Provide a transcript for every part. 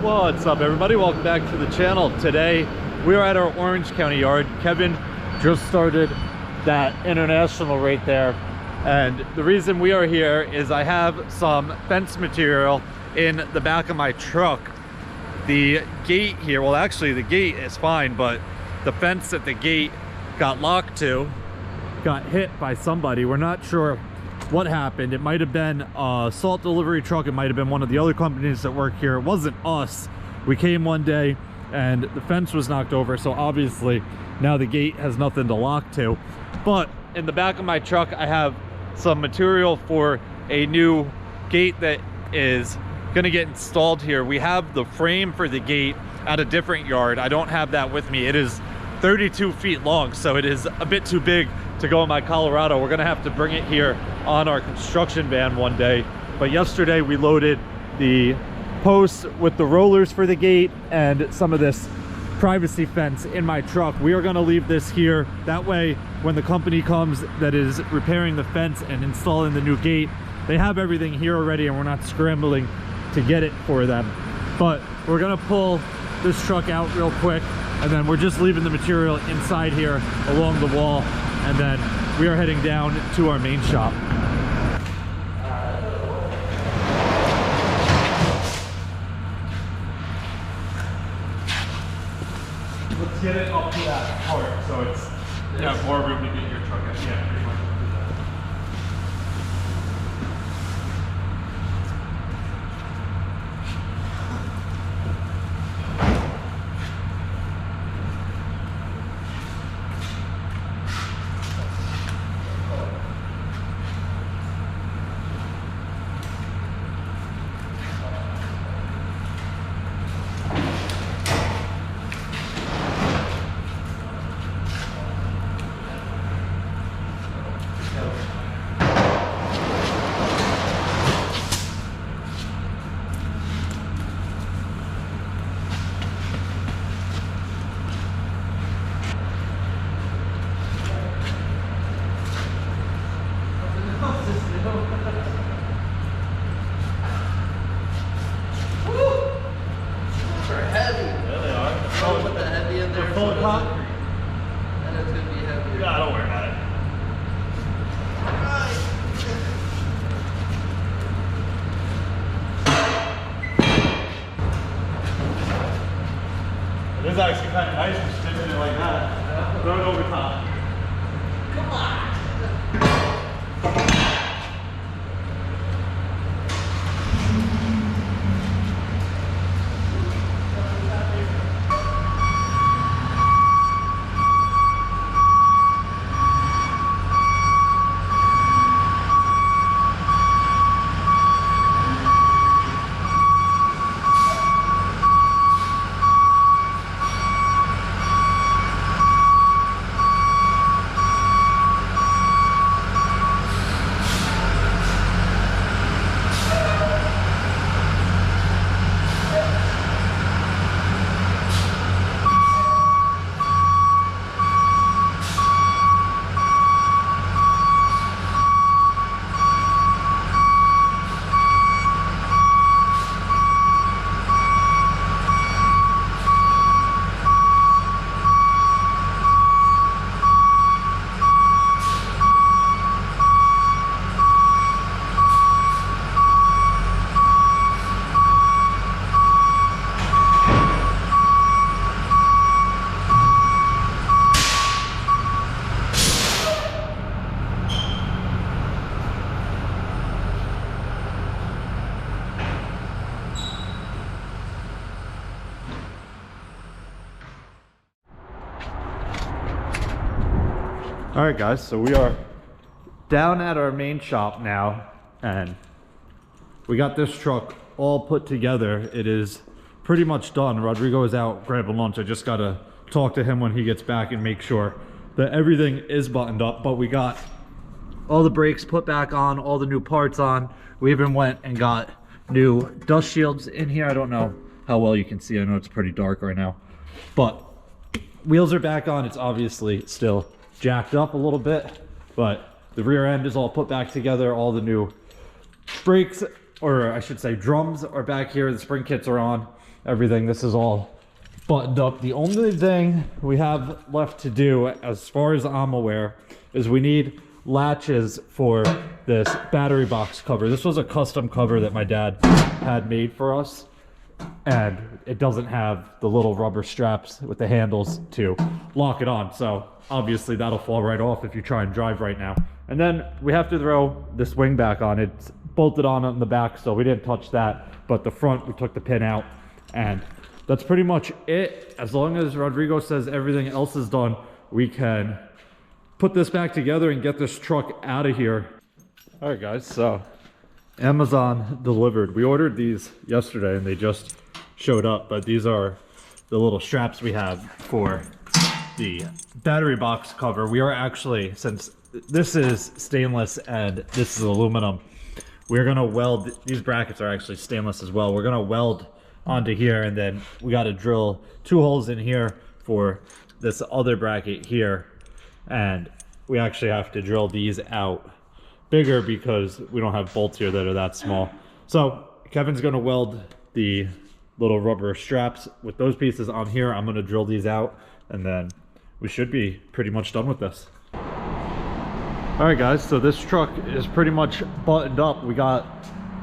What's up, everybody? Welcome back to the channel. Today we are at our Orange County yard. Kevin just started that international right there, and the reason we are here is I have some fence material in the back of my truck. The gate here, well actually the gate is fine, but the fence at the gate got locked to, got hit by somebody. We're not sure what happened. It might have been a salt delivery truck, it might have been one of the other companies that work here. It wasn't us. We came one day and the fence was knocked over, so obviously now the gate has nothing to lock to. But in the back of my truck I have some material for a new gate that is gonna get installed here. We have the frame for the gate at a different yard. I don't have that with me. It is 32 feet long, so it is a bit too big to go in my Colorado. We're gonna have to bring it here on our construction van one day. But yesterday we loaded the posts with the rollers for the gate and some of this privacy fence in my truck. We are gonna leave this here. That way, when the company comes that is repairing the fence and installing the new gate, they have everything here already and we're not scrambling to get it for them. But we're gonna pull this truck out real quick, and then we're just leaving the material inside here along the wall, and then we are heading down to our main shop. Let's get it up to that part so it's you have more room to get your truck out. Yeah, pretty much. It is actually kind of nice to stick it like that. Throw it over top. Come on! All right, guys, so we are down at our main shop now, and we got this truck all put together. It is pretty much done. Rodrigo is out grabbing lunch. I just gotta talk to him when he gets back and make sure that everything is buttoned up. But we got all the brakes put back on, all the new parts on. We even went and got new dust shields in here. I don't know how well you can see. I know it's pretty dark right now, but wheels are back on. It's obviously still jacked up a little bit, but the rear end is all put back together. All the new brakes or I should say drums are back here. The spring kits are on, everything. This is all buttoned up. The only thing we have left to do, as far as I'm aware, is we need latches for this battery box cover. This was a custom cover that my dad had made for us, and it doesn't have the little rubber straps with the handles to lock it on, so obviously that'll fall right off if you try and drive right now. And then we have to throw this wing back on. It's bolted on the back, so we didn't touch that, but the front, we took the pin out, and that's pretty much it. As long as Rodrigo says everything else is done, we can put this back together and get this truck out of here. All right, guys, so Amazon delivered. We ordered these yesterday and they just showed up, but these are the little straps we have for the battery box cover. We are actually, since this is stainless and this is aluminum, we're gonna weld, these brackets are actually stainless as well. We're gonna weld onto here, and then we got to drill 2 holes in here for this other bracket here, and we actually have to drill these out bigger because we don't have bolts here that are that small. So Kevin's going to weld the little rubber straps with those pieces on here. I'm going to drill these out, and then we should be pretty much done with this. All right, guys, so this truck is pretty much buttoned up. We got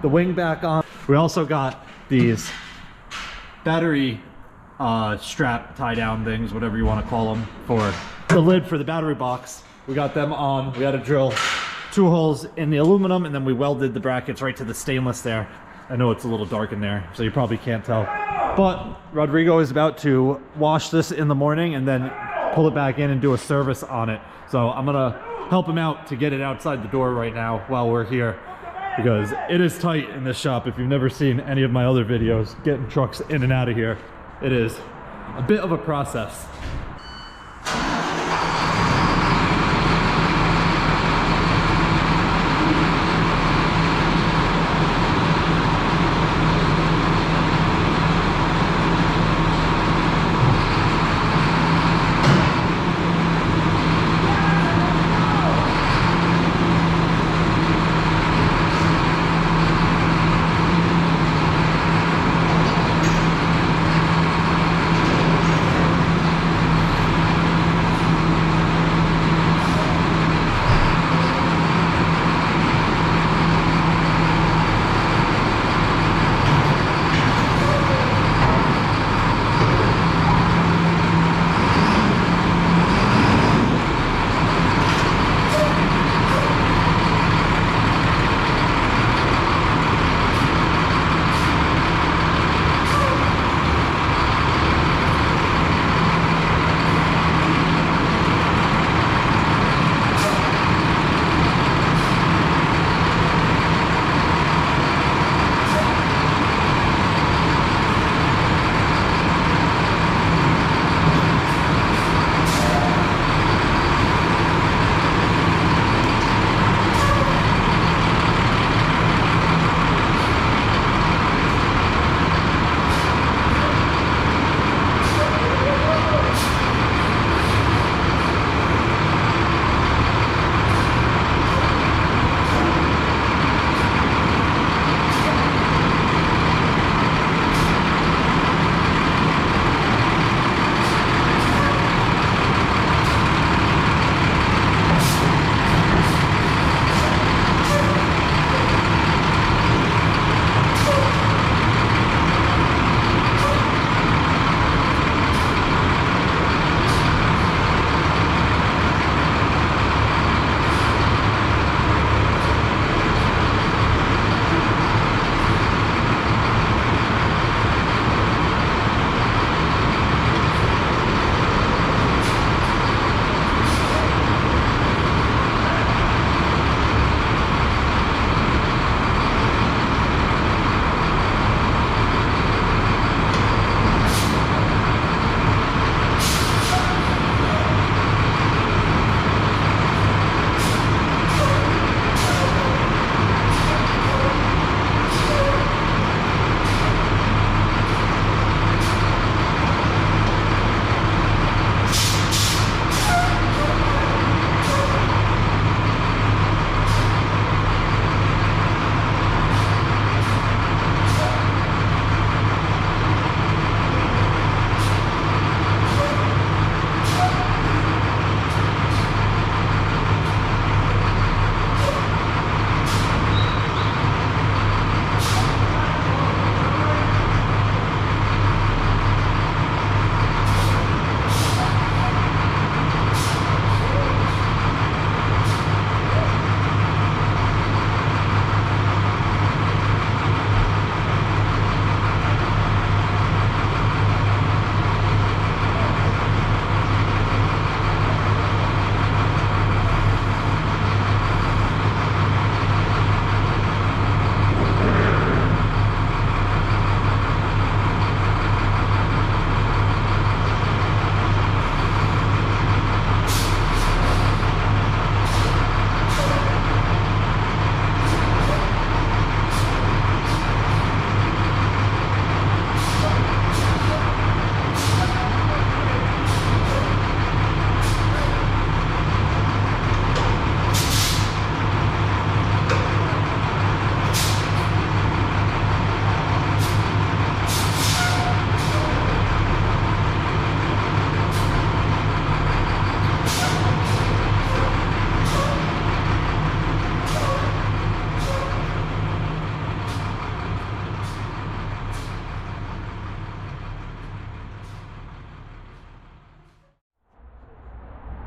the wing back on. We also got these battery strap tie down things, whatever you want to call them, for the lid for the battery box. We got them on. We had to drill 2 holes in the aluminum, and then we welded the brackets right to the stainless there. I know it's a little dark in there, so you probably can't tell, but Rodrigo is about to wash this in the morning and then pull it back in and do a service on it. So I'm gonna help him out to get it outside the door right now while we're here, because it is tight in this shop. If you've never seen any of my other videos getting trucks in and out of here, it is a bit of a process.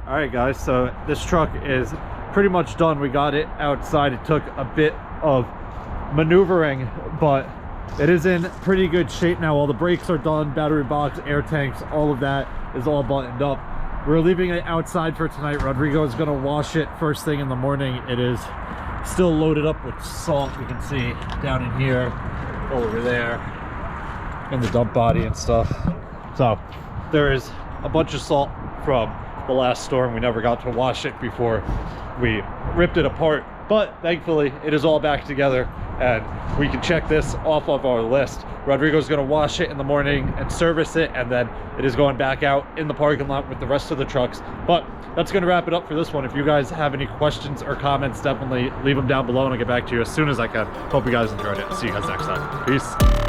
All right guys, so this truck is pretty much done. We got it outside. It took a bit of maneuvering, but it is in pretty good shape now. All the brakes are done, battery box, air tanks, all of that is all buttoned up. We're leaving it outside for tonight. Rodrigo is gonna wash it first thing in the morning. It is still loaded up with salt. You can see down in here, over there, in the dump body and stuff. So there is a bunch of salt from the last storm. We never got to wash it before we ripped it apart, but thankfully it is all back together and we can check this off of our list. Rodrigo's going to wash it in the morning and service it, and then it is going back out in the parking lot with the rest of the trucks. But that's going to wrap it up for this one. If you guys have any questions or comments, definitely leave them down below and I'll get back to you as soon as I can. Hope you guys enjoyed it. See you guys next time. Peace.